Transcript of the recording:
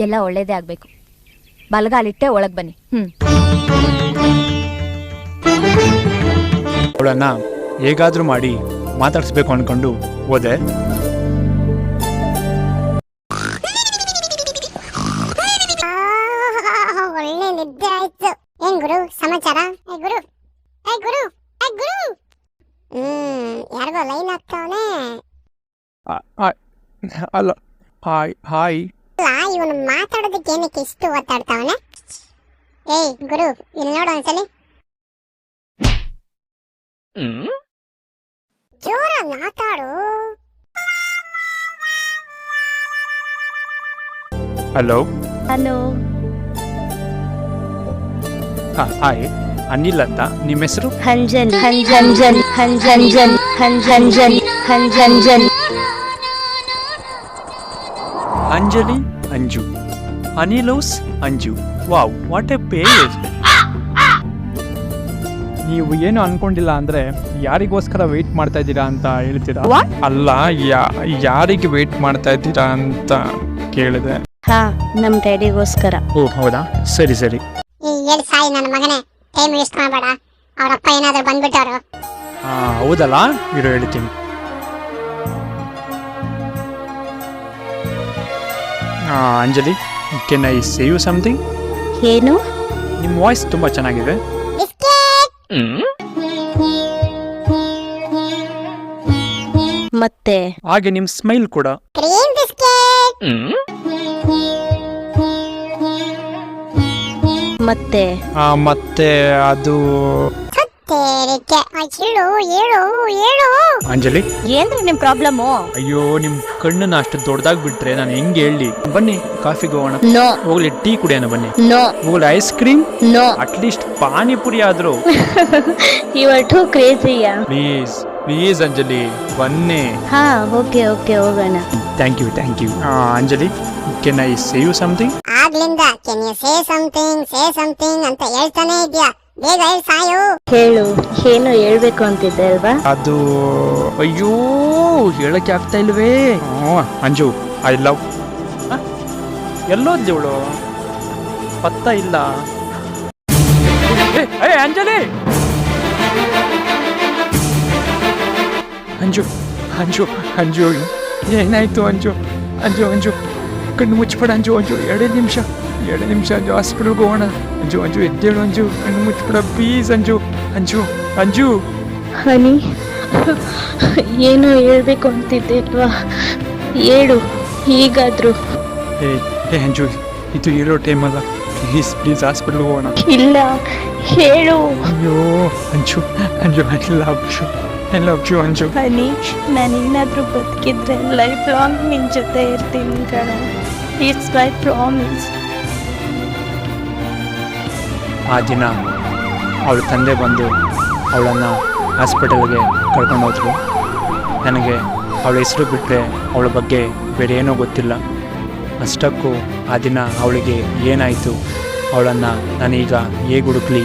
ಎಲ್ಲ ಒಳ್ಳೇದೇ ಆಗ್ಬೇಕು. ಬಲಗಾಲಿಟ್ಟೆ ಒಳಗ್ ಬನ್ನಿ. ಅವಳನ್ನ ಹೇಗಾದ್ರೂ ಮಾಡಿ ಮಾತಾಡಿಸ್ಬೇಕು ಅನ್ಕೊಂಡು ಹೋದೆ. ಒಳ್ಳೆ ನಿದ್ದೆ ಆಯ್ತು. ಏನ್ ಗುರು ಸಮಾಚಾರ? ಗುರು ಗುರು ಗುರು ಯಾರಿಗೋ ಲೈನ್ ಆಗ್ತಾವನೆ. ಅಲ್ಲ, ಹಾಯ್ ಹಾಯ್. ಅಲ್ಲ, ಇವನು ಮಾತಾಡೋದಕ್ಕೆ ಏನಕ್ಕೆ ಇಷ್ಟು ಒತ್ತಾಡ್ತಾವನೆ? ಏಯ್ ಗುರು, ಇಲ್ಲಿ ನೋಡು ಒಂದ್ಸಲಿ. ಜೋರಾಗಿ ಮಾತಾಡು. ಹಲೋ. ಹಲೋ. ಹಾಯ್, ಅನಿಲ್ ಅಂತ. ನಿಮ್ಮ ಹೆಸರು? ಹಂಜನ್ ಹಂಜಂಜನ್ ಹಂಜಂಜನ್ ಹಂಜಂಜನ್ ಹಂಜಂಜನ್. ಅಂಜಲಿ ಅಂಜು, ಅನಿಲೋಸ್ Anju. Wow, what a pair. ನೀವು ಏನು ಅನ್ಕೊಂಡಿಲ್ಲ ಅಂದ್ರೆ ಯಾರಿಗೋಸ್ಕರ ವೇಟ್ ಮಾಡ್ತಾ ಇದ್ದೀರಾ ಅಂತ ಹೇಳ್ತೀರಾ? ಅಲ್ಲ, ಯಾರಿಗೆ ವೇಟ್ ಮಾಡ್ತಾ ಇದ್ದೀರಾ ಅಂತ ಕೇಳಿದೆ. ಹಾ, ನಮ್ ಡ್ಯಾಡಿಗೋಸ್ಕರ. ಓ ಹೌದಾ, ಸರಿ ಸರಿ. ಹೇಳಿ ಸಾಯಿ ನನ್ನ ಮಗನೇ, ಟೈಮ್ ವೇಸ್ಟ್ ಮಾಡಬೇಡ. ಅವರಪ್ಪ ಏನಾದ್ರು ಬಂದ್ಬಿಟ್ಟವ್ರು. ಹೌದಲ್ಲ, ಇರೋ ಹೇಳ್ತೀನಿ. Anjali, can I say you something? ಏನು? ನಿಮ್ಮ ವಾಯ್ಸ್ ತುಂಬಾ ಚೆನ್ನಾಗಿದೆ. ಮತ್ತೆ ಹಾಗೆ ನಿಮ್ ಸ್ಮೈಲ್ ಕೂಡ. Cream biscuit. ಮತ್ತೆ ಮತ್ತೆ ಅದು ಹೇಳು ಹೇಳು ಹೇಳು. ಅಂಜಲಿ, ಏನ್ರಿ ನಿಮ್ ಪ್ರಾಬ್ಲಮ್? ಅಯ್ಯೋ, ನಿಮ್ ಕಣ್ಣನ್ನ ಅಷ್ಟು ದೊಡ್ಡದಾಗ್ ಬಿಟ್ರೆ ನಾನು ಹೆಂಗೆ ಹೇಳಿ? ಬನ್ನಿ ಕಾಫಿಗೆ ಹೋಗೋಣ. ನೋ. ಹೋಗ್ಲಿ ಟೀ ಕುಡಿಯೋಣ ಬನ್ನಿ. ನೋ. ಹೋಗ್ಲಿ ice cream. No. At least panipuri ಆದ್ರೂ. ಯು ಆರ್ ಟು ಕ್ರೇಜಿಯಾ. ಪ್ಲೀಸ್ ಪ್ಲೀಸ್ ಅಂಜಲಿ ಬನ್ನಿ. ಹಾ, ಓಕೆ ಓಕೆ, ಹೋಗೋಣ. Thank you thank you. Anjali, can I say you something? ಆಗ್ಲಿಂದ ಕೆನ್ ಯು ಸೇ ಸಮಥಿಂಗ್ ಅಂತ ಹೇಳ್ತಾನೆ ಇದ್ಯಾ. ಬೇಗ ಹೇಳಿ ಸಾಯು. ಹೇಳು, ಏನು ಹೇಳ್ಬೇಕು ಅಂತಿದ್ದೆ ಅಲ್ವಾ? ಅದು ಅಯ್ಯೋ, ಹೇಳಕ್ಕೆ ಆಗ್ತಾ ಇಲ್ವೇ. Anju, I love. ಎಲ್ಲೋದ್ಯವಳು? ಪತ್ತ ಇಲ್ಲ. ಅಂಜಲಿ, ಅಂಜು ಅಂಜು ಅಂಜು, ಏನಾಯ್ತು ಅಂಜು? ಅಂಜು ಅಂಜು, ಕಣ್ಣು ಮುಚ್ಚಿಬಿಡ ಅಂಜು. ಅಂಜು, ಎರಡೇ ನಿಮಿಷ ಅಂಜು, ಹಾಸ್ಪಿಟಲ್ಗೆ ಹೋಗೋಣ. ಅಂಜು ಅಂಜು, ಎದ್ದೇಳು ಅಂಜು, ಕಣ್ಣು ಮುಚ್ಚಿಬಿಡ ಪ್ಲೀಸ್ ಅಂಜು. ಅಂಜು ಅಂಜು. ಹನಿ, ಏನು ಹೇಳ್ಬೇಕು ಅಂತಿದ್ದೆ ಅಲ್ವಾ? ಹೇಳು ಹೀಗಾದ್ರು. ಏ ಅಂಜು, ಇದು ಇರೋ ಟೈಮ್ ಅಲ್ಲ. ಪ್ಲೀಸ್ ಪ್ಲೀಸ್ ಹಾಸ್ಪಿಟಲ್ಗೆ ಹೋಗೋಣ. ಇಲ್ಲ, ಹೇಳು. ಅಯ್ಯೋ Anju Anju, I love you Anju. Honey, ನಾನೇನಾದ್ರೂ ಬದುಕಿದ್ರೆ ಲೈಫ್ ಲಾಂಗ್ ನಿನ್ ಜೊತೆ ಇರ್ತೀನಿ ಕಣ. It's my promise. ಆ ದಿನ ಅವಳ ತಂದೆ ಬಂದು ಅವಳನ್ನು ಹಾಸ್ಪಿಟಲ್ಗೆ ಕರ್ಕೊಂಡು ಹೋದ್ರು. ನನಗೆ ಅವಳ ಹೆಸರು ಬಿಟ್ಟರೆ ಅವಳ ಬಗ್ಗೆ ಬೇರೆ ಏನೂ ಗೊತ್ತಿಲ್ಲ. ಅಷ್ಟಕ್ಕೂ ಆ ದಿನ ಅವಳಿಗೆ ಏನಾಯಿತು, ಅವಳನ್ನು ನಾನೀಗ ಹೇಗೆ ಹುಡುಕ್ಲಿ?